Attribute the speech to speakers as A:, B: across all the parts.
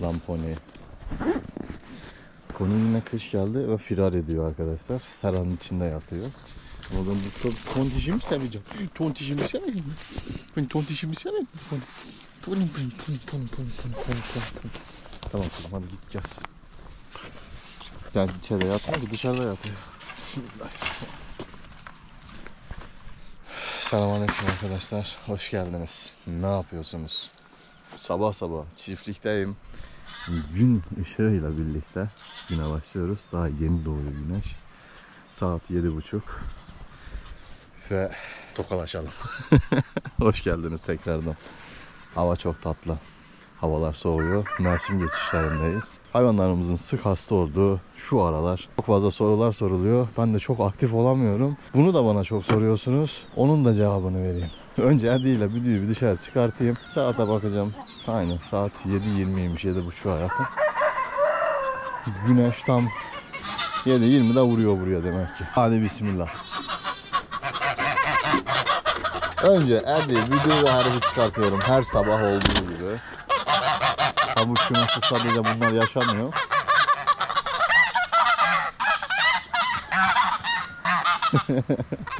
A: Lan pony. Pony yine kış geldi ve firar ediyor arkadaşlar. Seranın içinde yatıyor. Oradan bu tontişimi seveceğim. Tontişimi seveyim. Ben tontişimi seveyim. Pony. Tamam hadi git gel. Gel içeride yatma ki dışarıda yatıyor. Bismillah. Selamünaleyküm arkadaşlar. Hoş geldiniz. Ne yapıyorsunuz? Sabah sabah çiftlikteyim. Gün ışığıyla birlikte güne başlıyoruz. Daha yeni doğuyor güneş. Saat 7:30. Ve tokalaşalım. Hoş geldiniz tekrardan. Hava çok tatlı. Havalar soğuyor. Mevsim geçişlerindeyiz. Hayvanlarımızın sık hasta olduğu şu aralar çok fazla sorular soruluyor. Ben de çok aktif olamıyorum. Bunu da bana çok soruyorsunuz. Onun da cevabını vereyim. Önce Edi ile videoyu bir dışarı çıkartayım. Saate bakacağım. Aynen saat 7:20'ymiş, 7:30'a yakın. Güneş tam 7:20'de vuruyor buraya demek ki. Hadi bismillah. Önce Edi video ve harifi çıkartıyorum her sabah olduğu gibi. Tabii şu nasıl sadece bunlar yaşamıyor.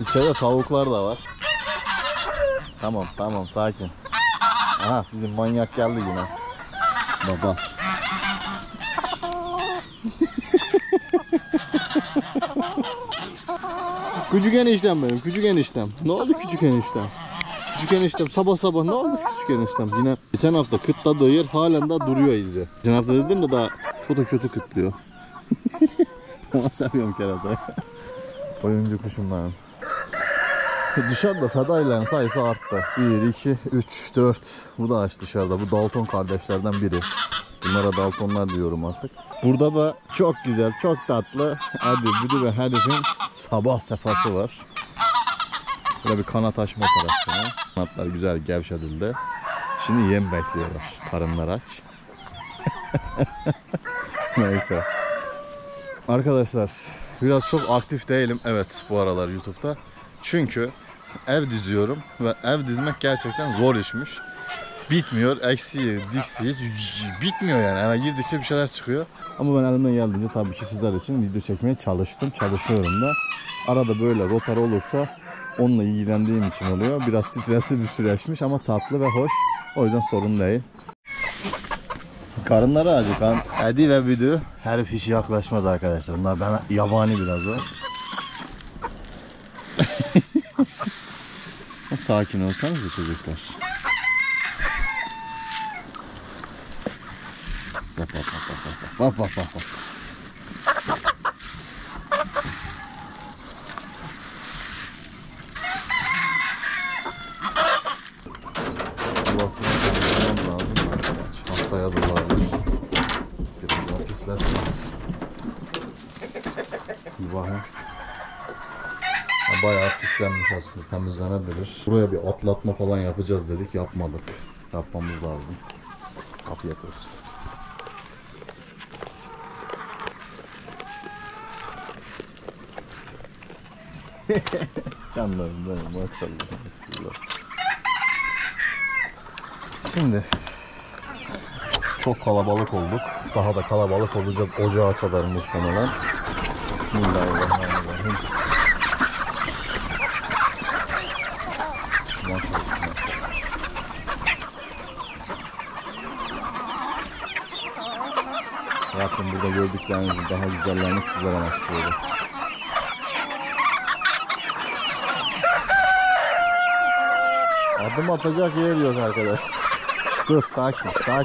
A: İçeride tavuklar da var. Tamam sakin. Aha bizim manyak geldi yine. Baba. Küçük eniştem benim, küçük eniştem. Ne oldu küçük eniştem? Küçük eniştem sabah ne oldu küçük eniştem? Yine geçen hafta kıtladığı yer halen daha duruyor izi. Geçen hafta dedim de daha çok da kötü kıtlıyor. Ama seviyorum keratayı. Oyuncu kuşum benim. Dışarıda fedailerin sayısı arttı. 1, 2, 3, 4. Bu da aç dışarıda. Bu Dalton kardeşlerden biri. Bunlara Daltonlar diyorum artık. Burada da çok güzel, çok tatlı Edi, Büdü ve Hedif'in sabah sefası var. Böyle bir kanat açma operasyonu. Kanatlar güzel gevşedildi. Şimdi yem bekliyorlar. Karınlar aç. Neyse. Arkadaşlar biraz çok aktif değilim. Evet bu aralar YouTube'da. Çünkü ev diziyorum ve ev dizmek gerçekten zor işmiş. Bitmiyor. Eksiği, diksiği bitmiyor yani. Eve girdikçe bir şeyler çıkıyor. Ama ben elimden geldiğince tabii ki sizler için video çekmeye çalışıyorum da. Arada böyle rotar olursa onunla ilgilendiğim için oluyor. Biraz stresli bir süreçmiş ama tatlı ve hoş. O yüzden sorun değil. Karınları acıkan Edi ve Büdü herif hiç yaklaşmaz arkadaşlar. Bunlar bana yabani biraz o. Sakin olsanız da çocuklar. Bak. Yuvasını temizlemem lazım. Haftaya dolarlar. Biraz daha pislersin. Bakın. Bayağı pislenmiş aslında. Temizlenebilir. Buraya bir atlatma falan yapacağız dedik. Yapmadık. Yapmamız lazım. Afiyet olsun. Canlarım benim maşallah. Şimdi çok kalabalık olduk. Daha da kalabalık olacağız ocağa kadar muhtemelen. Bismillahirrahmanirrahim. Maşallah. Zaten burada gördüklerinizi daha güzellerini sizlere nasip ederiz. Adım atacak yer yok arkadaş. Dur sakin. Şu an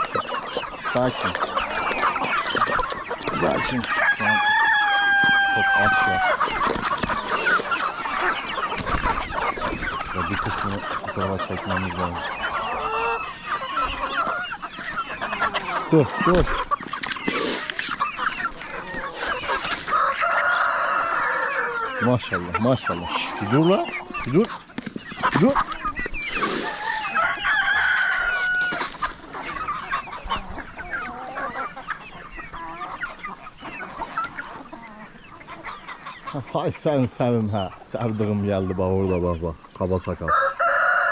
A: çok açlar. Ve bir kısmını bu tarafa çekmemiz lazım. Dur. Maşallah. Şşş, bir dur lan. Bir dur. Hay sen sevim ha. Sevdiğim geldi bak orada bak. Kaba sakal.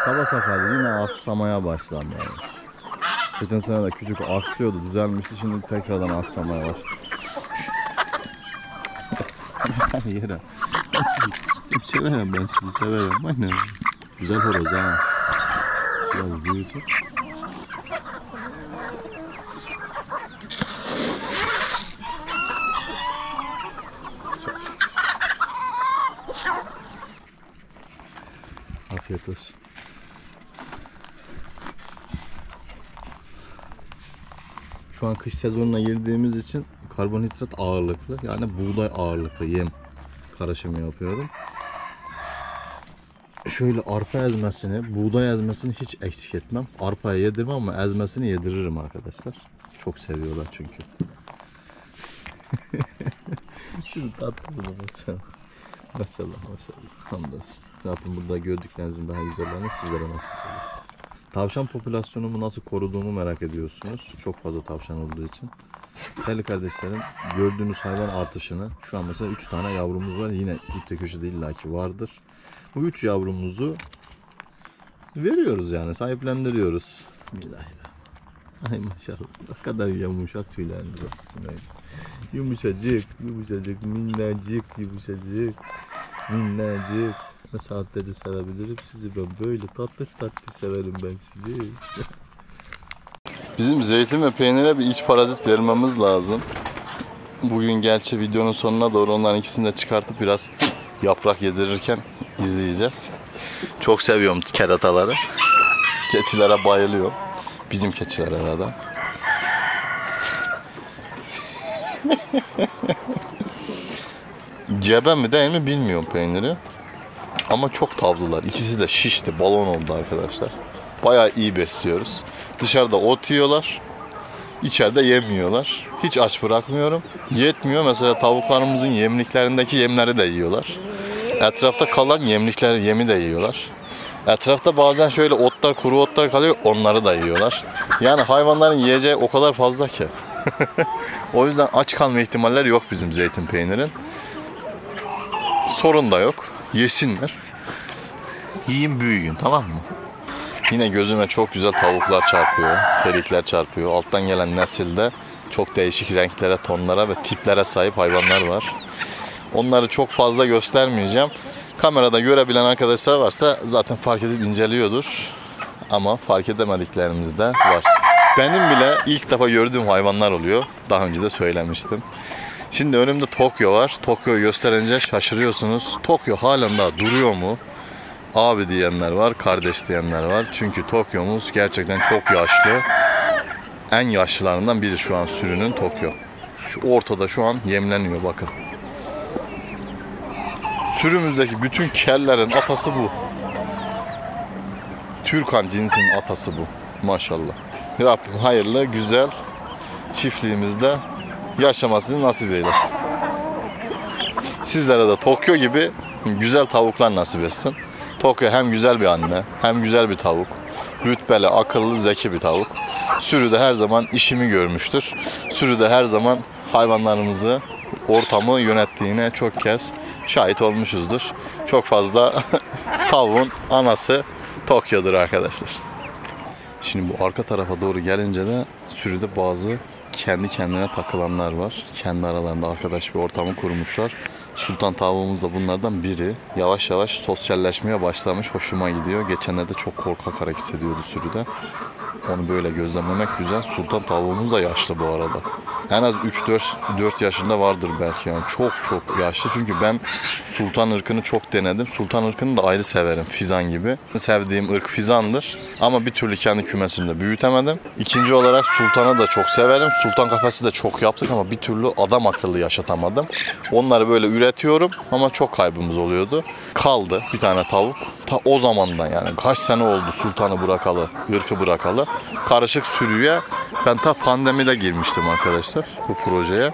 A: Kaba sakal yine aksamaya başlamış. Geçen sene de küçük aksıyordu, düzelmişti, şimdi tekrardan aksamaya başladı. Yere. Ben sizi severim, ben sizi severim. Aynen. Güzel horoz ha. Biraz büyütür. Çok şükür. Afiyet olsun. Şu an kış sezonuna girdiğimiz için karbonhidrat ağırlıklı, yani buğday ağırlıklı yem karışımı yapıyorum. Şöyle arpa ezmesini, buğday ezmesini hiç eksik etmem. Arpaya yedirmem ama ezmesini yediririm arkadaşlar. Çok seviyorlar çünkü. Şunu tatlına baksana. Maşallah maşallah. Hamdolsun. Rabbim burada gördüklerinizin daha güzellerini sizlere nasip eylesin. Tavşan popülasyonumu nasıl koruduğumu merak ediyorsunuz. Çok fazla tavşan olduğu için. Değerli kardeşlerim, gördüğünüz hayvan artışını, şu an mesela 3 tane yavrumuz var. Yine dipte köşede illaki vardır. Bu 3 yavrumuzu veriyoruz, yani sahiplendiriyoruz. Ay maşallah, ne kadar yumuşak tüyleriniz var sizin öyle. Yumuşacık, yumuşacık, minnacık, yumuşacık, minnacık. Saatlerce sevebilirim sizi ben, böyle tatlı tatlı severim ben sizi. Bizim zeytin ve peynire bir iç parazit vermemiz lazım. Bugün gerçi videonun sonuna doğru onların ikisini de çıkartıp biraz yaprak yedirirken izleyeceğiz. Çok seviyorum kerataları. Keçilere bayılıyorum. Bizim keçiler herhalde. Gebe mi değil mi bilmiyorum peyniri. Ama çok tavlılar. İkisi de şişti, balon oldu arkadaşlar. Bayağı iyi besliyoruz. Dışarıda ot yiyorlar. İçeride yemiyorlar. Hiç aç bırakmıyorum. Yetmiyor. Mesela tavuklarımızın yemliklerindeki yemleri de yiyorlar. Etrafta kalan yemi de yiyorlar. Etrafta bazen şöyle otlar, kuru otlar kalıyor. Onları da yiyorlar. Yani hayvanların yiyeceği o kadar fazla ki. O yüzden aç kalma ihtimalleri yok bizim zeytin peynirin. Sorun da yok. Yesinler. Yiyin büyüyün, tamam mı? Yine gözüme çok güzel tavuklar çarpıyor. Perikler çarpıyor. Alttan gelen nesilde çok değişik renklere, tonlara ve tiplere sahip hayvanlar var. Onları çok fazla göstermeyeceğim. Kamerada görebilen arkadaşlar varsa zaten fark edip inceliyordur. Ama fark edemediklerimiz de var. Benim bile ilk defa gördüğüm hayvanlar oluyor. Daha önce de söylemiştim. Şimdi önümde Tokyo var. Tokyo'yu gösterince şaşırıyorsunuz. Tokyo halen daha duruyor mu? Abi diyenler var, kardeş diyenler var. Çünkü Tokyo'muz gerçekten çok yaşlı. En yaşlılarından biri şu an sürünün Tokyo. Şu ortada şu an yemleniyor bakın. Sürümüzdeki bütün kellerin atası bu. Türkan cinsinin atası bu. Maşallah. Rabbim hayırlı, güzel çiftliğimizde yaşamasını nasip eylesin. Sizlere de Tokyo gibi güzel tavuklar nasip etsin. Tokyo hem güzel bir anne, hem güzel bir tavuk. Rütbeli, akıllı, zeki bir tavuk. Sürüde her zaman işimi görmüştür. Sürüde her zaman hayvanlarımızı, ortamı yönettiğine çok kez şahit olmuşuzdur. Çok fazla tavuğun anası Tokyo'dur arkadaşlar. Şimdi bu arka tarafa doğru gelince de sürüde bazı kendi kendine takılanlar var. Kendi aralarında arkadaş bir ortamı kurmuşlar. Sultan tavuğumuz da bunlardan biri. Yavaş yavaş sosyalleşmeye başlamış. Hoşuma gidiyor. Geçenlerde çok korkak hareket ediyordu sürüde. Onu böyle gözlemlemek güzel. Sultan tavuğumuz da yaşlı bu arada. En az 3-4 yaşında vardır belki, yani çok çok yaşlı. Çünkü ben sultan ırkını çok denedim. Sultan ırkını da ayrı severim, fizan gibi. Sevdiğim ırk fizandır. Ama bir türlü kendi kümesimde büyütemedim. İkinci olarak sultanı da çok severim. Sultan kafesi de çok yaptık ama bir türlü adam akıllı yaşatamadım. Onları böyle üretiyorum ama çok kaybımız oluyordu. Kaldı bir tane tavuk. Ta o zamandan, yani kaç sene oldu sultanı bırakalı, ırkı bırakalı. Karışık sürüye ben ta pandemide girmiştim arkadaşlar bu projeye.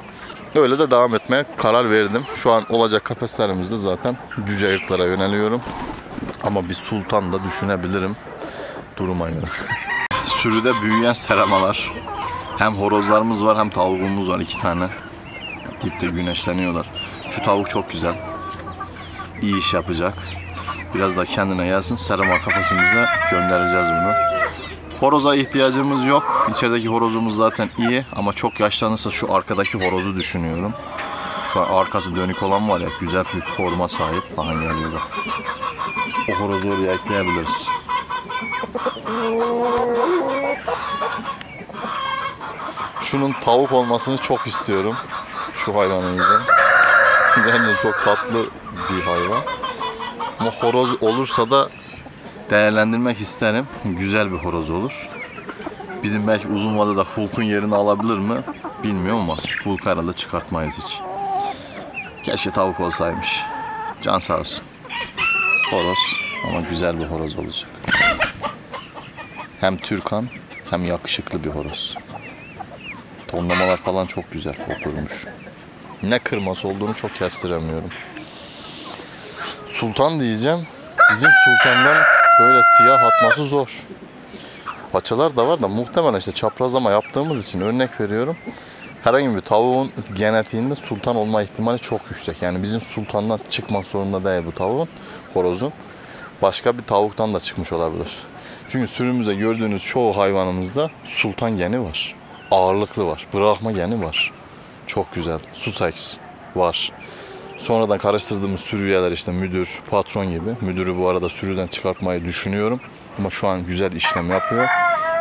A: Öyle de devam etmeye karar verdim. Şu an olacak kafeslerimizde zaten cüce ırklara yöneliyorum. Ama bir sultan da düşünebilirim duruma göre. Sürüde büyüyen seramalar. Hem horozlarımız var hem tavuğumuz var, 2 tane. Dipte güneşleniyorlar. Şu tavuk çok güzel. İyi iş yapacak. Biraz da kendine gelsin. Serama kafesimize göndereceğiz bunu. Horoza ihtiyacımız yok. İçerideki horozumuz zaten iyi ama çok yaşlanırsa şu arkadaki horozu düşünüyorum. Şu an arkası dönük olan var ya, güzel bir forma sahip. Aha geliyor bak. O horozu oraya ekleyebiliriz. Şunun tavuk olmasını çok istiyorum. Şu hayvanımızın. Bence çok tatlı bir hayvan. Ama horoz olursa da değerlendirmek isterim. Güzel bir horoz olur. Bizim belki uzun vadede Hulk'un yerini alabilir mi bilmiyorum ama Hulk herhalde çıkartmayız hiç. Keşke tavuk olsaymış. Can sağ olsun. Horoz ama güzel bir horoz olacak. Hem Türkan hem yakışıklı bir horoz. Tonlamalar falan çok güzel oturmuş. Ne kırması olduğunu çok kestiremiyorum. Sultan diyeceğim. Bizim sultandan böyle siyah atması zor. Paçalar da var da muhtemelen işte çaprazlama yaptığımız için örnek veriyorum. Herhangi bir tavuğun genetiğinde sultan olma ihtimali çok yüksek. Yani bizim sultandan çıkmak zorunda değil bu tavuğun, horozun. Başka bir tavuktan da çıkmış olabilir. Çünkü sürümüzde gördüğünüz çoğu hayvanımızda sultan geni var. Ağırlıklı var. Brahma geni var. Çok güzel. Sussex var. Sonradan karıştırdığımız sürü üyeler işte müdür, patron gibi. Müdürü bu arada sürüden çıkartmayı düşünüyorum. Ama şu an güzel işlem yapıyor.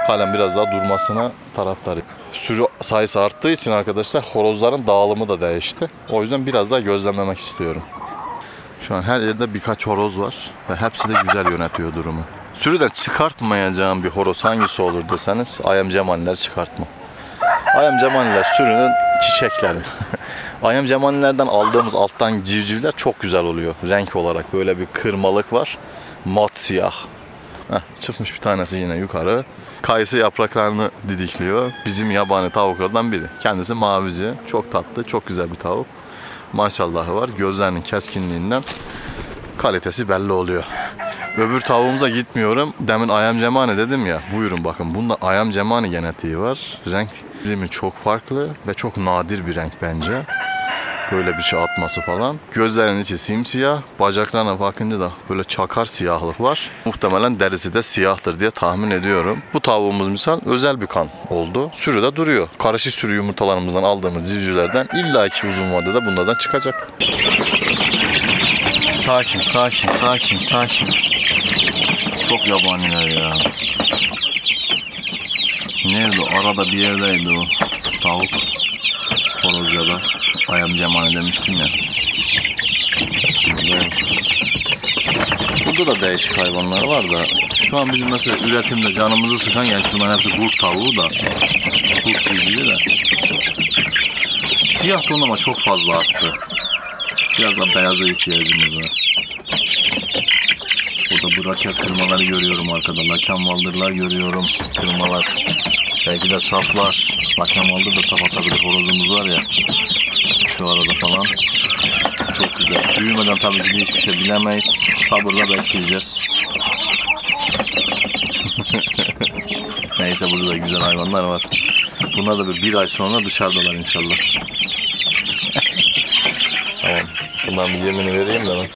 A: Halen biraz daha durmasına taraftarı. Sürü sayısı arttığı için arkadaşlar horozların dağılımı da değişti. O yüzden biraz daha gözlemlemek istiyorum. Şu an her yerde birkaç horoz var ve hepsi de güzel yönetiyor durumu. Sürüden çıkartmayacağım bir horoz hangisi olur deseniz Ayam Cemaliler çıkartma. Ayam Cemaliler sürünün çiçekleri. Ayam Cemalilerden aldığımız alttan civcivler çok güzel oluyor. Renk olarak böyle bir kırmalık var. Mat siyah. Çıkmış bir tanesi yine yukarı. Kayısı yapraklarını didikliyor. Bizim yabani tavuklardan biri. Kendisi mavici. Çok tatlı, çok güzel bir tavuk. Maşallahı var. Gözlerinin keskinliğinden kalitesi belli oluyor. Öbür tavuğumuza gitmiyorum. Demin Ayam Cemani dedim ya. Buyurun bakın. Bunda Ayam Cemani genetiği var. Renk dilimi çok farklı ve çok nadir bir renk bence. Böyle bir şey atması falan. Gözlerinin içi simsiyah. Bacaklarına bakınca da böyle çakar siyahlık var. Muhtemelen derisi de siyahtır diye tahmin ediyorum. Bu tavuğumuz misal özel bir kan oldu. Sürüde duruyor. Karışık sürü yumurtalarımızdan aldığımız civcivlerden illaki uzun vadede bunlardan çıkacak. Sakin, sakin, sakin, sakin. Çok yabaniler ya. Nerede o? Arada bir yerdeydi o tavuk. Horoz ya da Ayam Cemali demiştim ya. Burada da değişik hayvanlar var da şu an bizim mesela üretimde canımızı sıkan, yani bunların hepsi kurt tavuğu da, kurt civcivi de. Siyah tonlama çok fazla arttı. Biraz da beyaza ihtiyacımız var. Burada braket kırmaları görüyorum arkada. Laken baldırlar görüyorum. Kırmalar. Belki de saflar. Laken baldır da saf atabilir. Horozumuz var ya. Şu arada falan. Çok güzel. Büyümeden tabii ki de hiçbir şey bilemeyiz. Sabırla bekleyeceğiz. Neyse burada da güzel hayvanlar var. Bunlar da bir ay sonra dışarıdalar inşallah. Tamam. Bundan bir yemini vereyim de ben.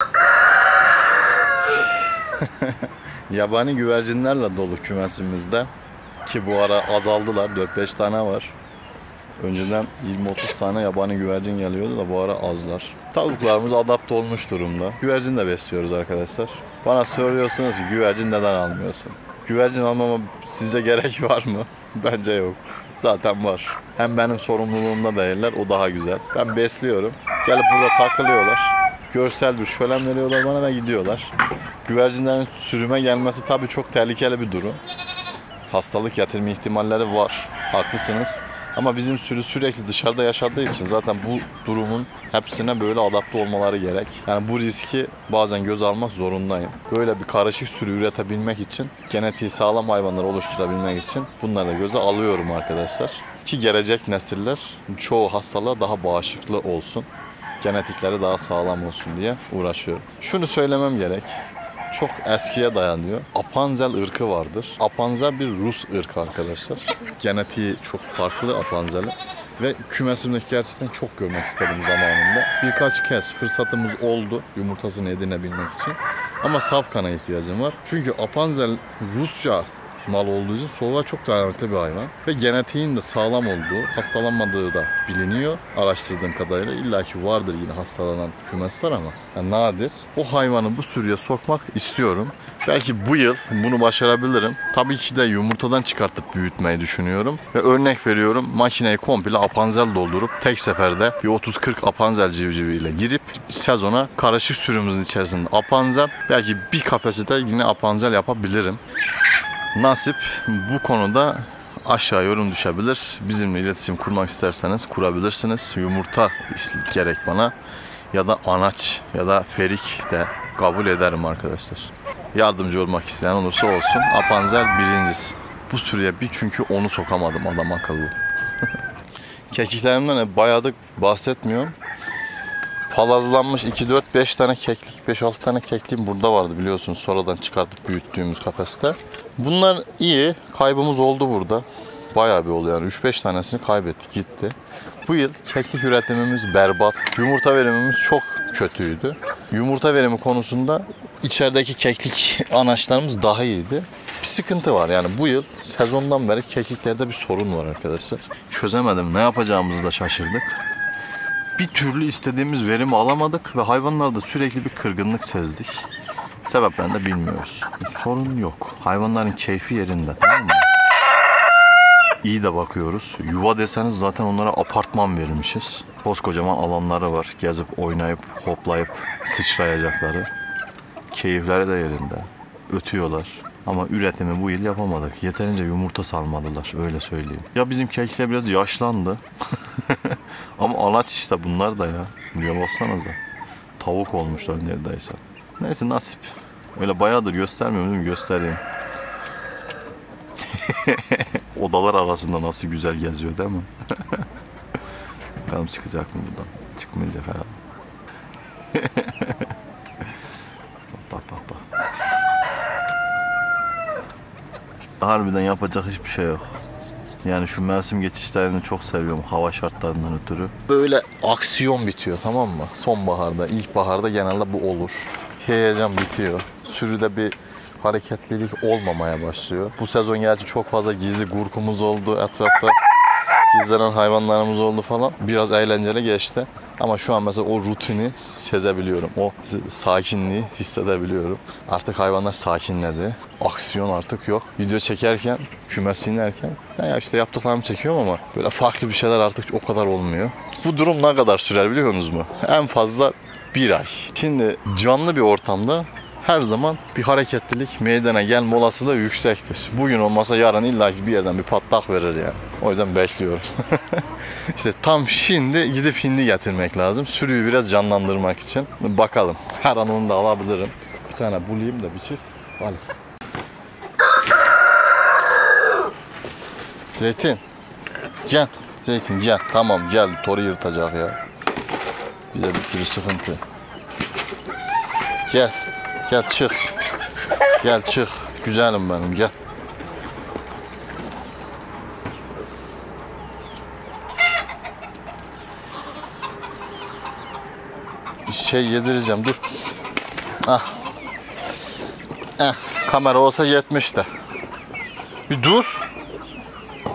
A: Yabani güvercinlerle dolu kümesimizde. Ki bu ara azaldılar. 4-5 tane var. Önceden 20-30 tane yabani güvercin geliyordu da bu ara azlar. Tavuklarımız adapte olmuş durumda. Güvercin de besliyoruz arkadaşlar. Bana soruyorsunuz ki güvercin neden almıyorsun? Güvercin almama size gerek var mı? Bence yok. Zaten var. Hem benim sorumluluğumda değiller, o daha güzel. Ben besliyorum. Gelip burada takılıyorlar. Görsel bir şölen veriyorlar bana ve gidiyorlar. Güvercinlerin sürüme gelmesi tabii çok tehlikeli bir durum. Hastalık getirme ihtimalleri var. Haklısınız. Ama bizim sürü sürekli dışarıda yaşadığı için zaten bu durumun hepsine böyle adapte olmaları gerek. Yani bu riski bazen göze almak zorundayım. Böyle bir karışık sürü üretebilmek için, genetiği sağlam hayvanları oluşturabilmek için bunları da göze alıyorum arkadaşlar. Ki gelecek nesiller çoğu hastalığa daha bağışıklı olsun, genetikleri daha sağlam olsun diye uğraşıyorum. Şunu söylemem gerek. Çok eskiye dayanıyor. Apanzel ırkı vardır. Apanzel bir Rus ırkı arkadaşlar. Genetiği çok farklı Apanzel'e. Ve kümesimdeki gerçekten çok görmek istedim zamanında. Birkaç kez fırsatımız oldu yumurtasını edinebilmek için. Ama saf kana ihtiyacım var. Çünkü Apanzel Rusça mal olduğu için soğuğa çok dayanıklı bir hayvan. Ve genetiğin de sağlam olduğu, hastalanmadığı da biliniyor. Araştırdığım kadarıyla illaki vardır yine hastalanan kümesler ama yani nadir. O hayvanı bu sürüye sokmak istiyorum. Belki bu yıl bunu başarabilirim. Tabii ki de yumurtadan çıkartıp büyütmeyi düşünüyorum. Ve örnek veriyorum, makineyi komple apanzel doldurup tek seferde bir 30-40 apanzel civciviyle girip sezona karışık sürümüzün içerisinde apanzel, belki bir kafesi de yine apanzel yapabilirim. Nasip bu konuda aşağı yorum düşebilir. Bizimle iletişim kurmak isterseniz kurabilirsiniz. Yumurta gerek bana ya da anaç ya da ferik de kabul ederim arkadaşlar. Yardımcı olmak isteyen olursa olsun. Apanzel birincisi. Bu sürüye bir çünkü onu sokamadım adam akıllı. Kekiklerimden bayağıdır bahsetmiyorum. Palazlanmış 2-4-5 tane keklik, 5-6 tane kekliğim burada vardı biliyorsunuz. Sonradan çıkartıp büyüttüğümüz kafeste. Bunlar iyi. Kaybımız oldu burada. Bayağı bir oldu yani. 3-5 tanesini kaybettik gitti. Bu yıl keklik üretimimiz berbat. Yumurta verimimiz çok kötüydü. Yumurta verimi konusunda içerideki keklik anaçlarımız daha iyiydi. Bir sıkıntı var yani bu yıl sezondan beri kekliklerde bir sorun var arkadaşlar. Çözemedim, ne yapacağımızı da şaşırdık. Bir türlü istediğimiz verimi alamadık ve hayvanlarda sürekli bir kırgınlık sezdik. Sebeplerini de bilmiyoruz. Sorun yok. Hayvanların keyfi yerinde, tamam mı? İyi de bakıyoruz. Yuva deseniz zaten onlara apartman vermişiz. Koskocaman alanları var. Gezip, oynayıp, hoplayıp sıçrayacakları. Keyifleri de yerinde. Ötüyorlar. Ama üretimi bu yıl yapamadık. Yeterince yumurta salmadılar, öyle söyleyeyim. Ya bizim kekikler biraz yaşlandı. Ama anaç işte bunlar da ya. Buraya baksanıza. Tavuk olmuşlar neredeyse. Neyse nasip. Öyle bayağıdır göstermiyorum değil mi? Göstereyim. Odalar arasında nasıl güzel geziyor değil mi? Bakalım çıkacak mı buradan? Çıkmayacak herhalde. Bak bak bak. Harbiden yapacak hiçbir şey yok. Yani şu mevsim geçişlerini çok seviyorum hava şartlarından ötürü. Böyle aksiyon bitiyor, tamam mı? Sonbaharda, ilkbaharda genelde bu olur. Heyecan bitiyor. Sürüde bir hareketlilik olmamaya başlıyor. Bu sezon gerçi çok fazla gizli gurkumuz oldu etrafta. Gizlenen hayvanlarımız oldu falan. Biraz eğlenceli geçti. Ama şu an mesela o rutini sezebiliyorum. O sakinliği hissedebiliyorum. Artık hayvanlar sakinledi. Aksiyon artık yok. Video çekerken, kümes inerken ya işte yaptıklarımı çekiyorum ama böyle farklı bir şeyler artık o kadar olmuyor. Bu durum ne kadar sürer biliyor musunuz mu? En fazla bir ay. Şimdi canlı bir ortamda her zaman bir hareketlilik meydana gelme olasılığı yüksektir. Bugün olmasa yarın illaki bir yerden bir patlak verir yani. O yüzden bekliyorum. İşte tam şimdi gidip hindi getirmek lazım. Sürüyü biraz canlandırmak için. Bakalım. Her an onu da alabilirim. Bir tane bulayım da bir çift. Alayım. Zeytin. Gel. Zeytin gel. Tamam gel. Toru yırtacak ya. Bize bir sürü sıkıntı. Gel. Gel çık. Gel çık. Güzelim benim gel. Bir şey yedireceğim dur. Ah. Kamera olsa yetmiş de. Bir dur.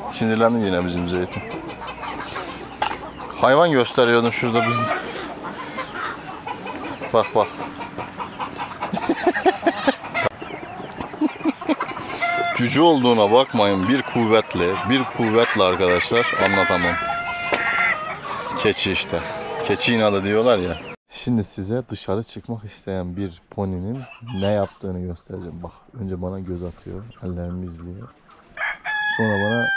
A: Sinirlendi yine bizim Zeytin. Hayvan gösteriyordum şurada biz. Bak bak. Cüce olduğuna bakmayın, bir kuvvetle arkadaşlar, anlatamam. Keçi işte. Keçi inadı diyorlar ya. Şimdi size dışarı çıkmak isteyen bir poninin ne yaptığını göstereceğim. Bak önce bana göz atıyor, ellerimi izliyor. Sonra bana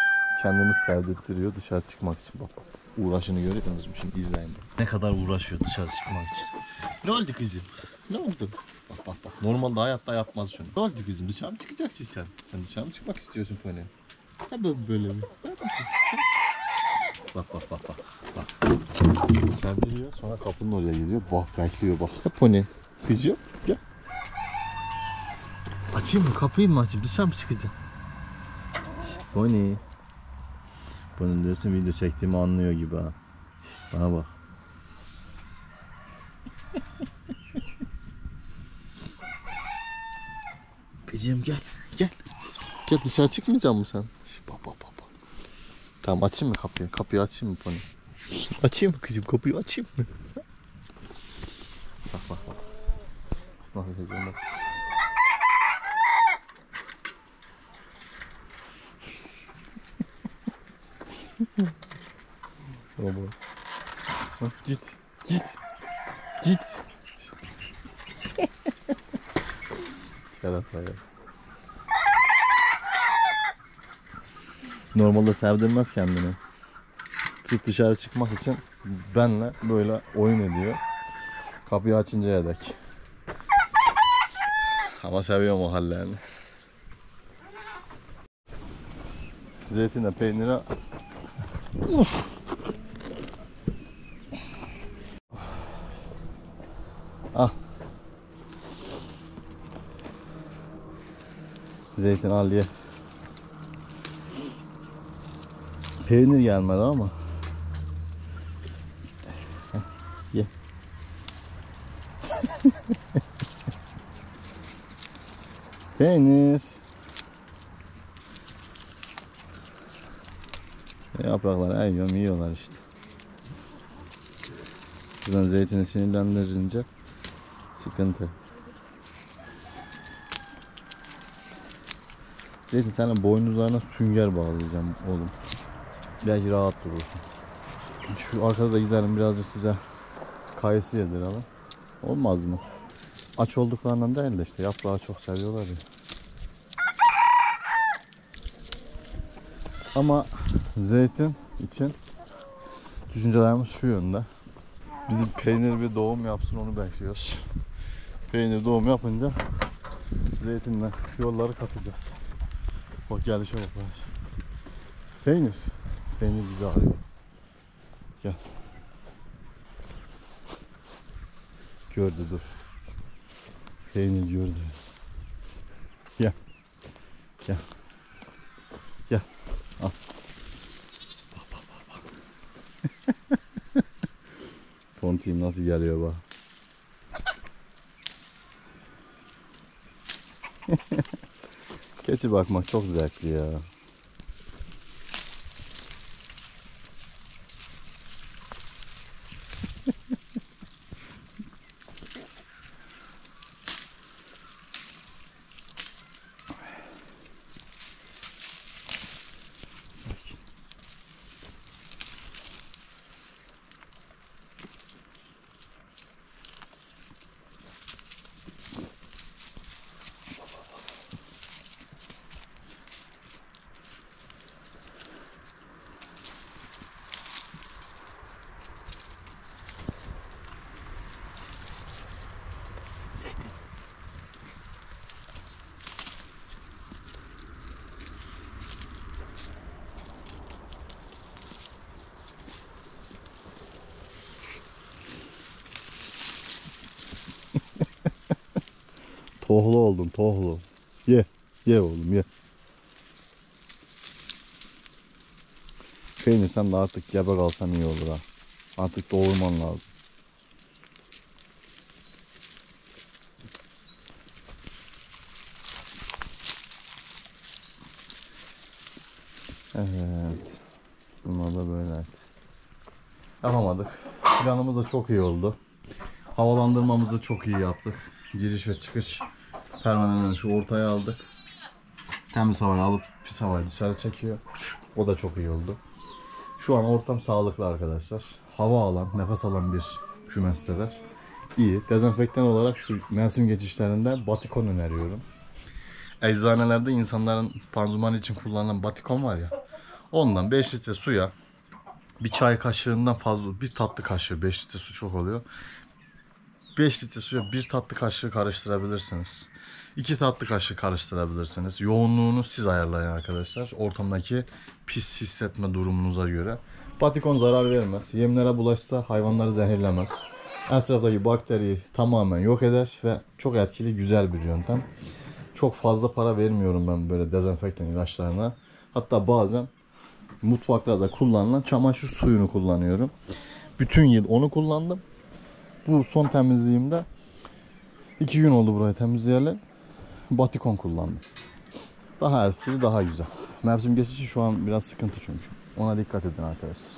A: kendini sevdirtiyor dışarı çıkmak için. Bak uğraşını görüyor musunuz? Şimdi izleyin. Ne kadar uğraşıyor dışarı çıkmak için. Ne oldu kızım? Ne oldu? Bak bak bak. Normalde hayatta yapmaz şunu. Ne oldu kızım? Dışarı mı çıkacaksın sen? Sen dışarı mı çıkmak istiyorsun pony? Ha böyle mi? Bak bak bak bak. Bak. Sevdiriyor sonra kapının oraya gidiyor. Bak bekliyor bak. Ha pony. Kızım gel. Açayım mı? Kapıyı mı açayım? Dışarı mı çıkacaksın? Pony. Pony diyorsun video çektiğimi anlıyor gibi ha. Bana bak. Kızım gel. Gel. Gel, dışarı çıkmayacak mısın sen? Bak bak bak. Tamam, açayım mı kapıyı? Kapıyı açayım mı Pony? Açayım mı kızım? Kapıyı açayım mı? Bak bak bak. Nasıl yapacağım bak. Baba. Bak, git. Git. Git. Şeref ya. Normalde sevdirmez kendini. Çık dışarı çıkmak için benle böyle oyun ediyor. Kapıyı açıncaya dek. Ama seviyorum o hallerini. Zeytinle peynire. Uf. Al. Zeytin al ye. Peynir gelmedi ama. Ye. Peynir. Yaprakları yiyorlar işte. Buradan zeytini sinirlendirince sıkıntı. Zeytin, sana boynuzlarına sünger bağlayacağım oğlum. Belki rahat durursun. Şu arkada da gidelim, biraz da size kayısı yedirelim. Olmaz mı? Aç olduklarından değil de işte yaprağı çok seviyorlar ya. Ama zeytin için düşüncelerimiz şu yönde. Bizim peynir bir doğum yapsın, onu bekliyoruz. Peynir doğum yapınca zeytinle yolları katacağız. Bak gelişe bak. Peynir. Peynir bizi arıyor. Gel. Gördü, dur. Peynir gördü. Gel. Gel. Gel. Al. Bak bak bak bak. Tontiğim nasıl geliyor bak. Keçi bakmak çok zevkli ya. Zeytin. Tohlu oldun, tohlu. Ye. Ye oğlum, ye. Peynir, sen de artık gebe kalsan iyi olur ha. Artık doğurman lazım. Evet. Bunlar da böyle et. Yapamadık. Planımız da çok iyi oldu. Havalandırmamızı çok iyi yaptık. Giriş ve çıkış pervanelerini şu ortaya aldık. Temiz havayı alıp pis havayı dışarı çekiyor. O da çok iyi oldu. Şu an ortam sağlıklı arkadaşlar. Hava alan, nefes alan bir kümesteler. İyi. Dezenfektan olarak şu mevsim geçişlerinde batikon öneriyorum. Eczanelerde insanların panzuman için kullanılan batikon var ya. Ondan 5 litre suya bir çay kaşığından fazla, bir tatlı kaşığı, 5 litre su çok oluyor. 5 litre suya 1 tatlı kaşığı karıştırabilirsiniz. 2 tatlı kaşığı karıştırabilirsiniz. Yoğunluğunu siz ayarlayın arkadaşlar. Ortamdaki pis hissetme durumunuza göre. Batikon zarar vermez. Yemlere bulaşsa hayvanları zehirlemez. Etraftaki bakteriyi tamamen yok eder ve çok etkili, güzel bir yöntem. Çok fazla para vermiyorum ben böyle dezenfektan ilaçlarına. Hatta bazen mutfaklarda kullanılan çamaşır suyunu kullanıyorum. Bütün yıl onu kullandım. Bu son temizliğimde 2 gün oldu burayı temizleyeli. Batikon kullandım. daha etkili, daha güzel. Mevsim geçişi şu an biraz sıkıntı çünkü. Ona dikkat edin arkadaşlar.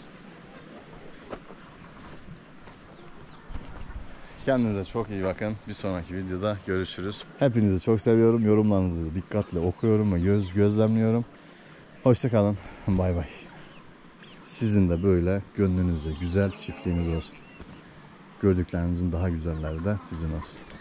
A: Kendinize çok iyi bakın. Bir sonraki videoda görüşürüz. Hepinizi çok seviyorum. Yorumlarınızı dikkatle okuyorum ve gözlemliyorum. Hoşça kalın. Bay bay. Sizin de böyle gönlünüzde güzel çiftliğiniz olsun. Gördüklerinizin daha güzelleri de sizin olsun.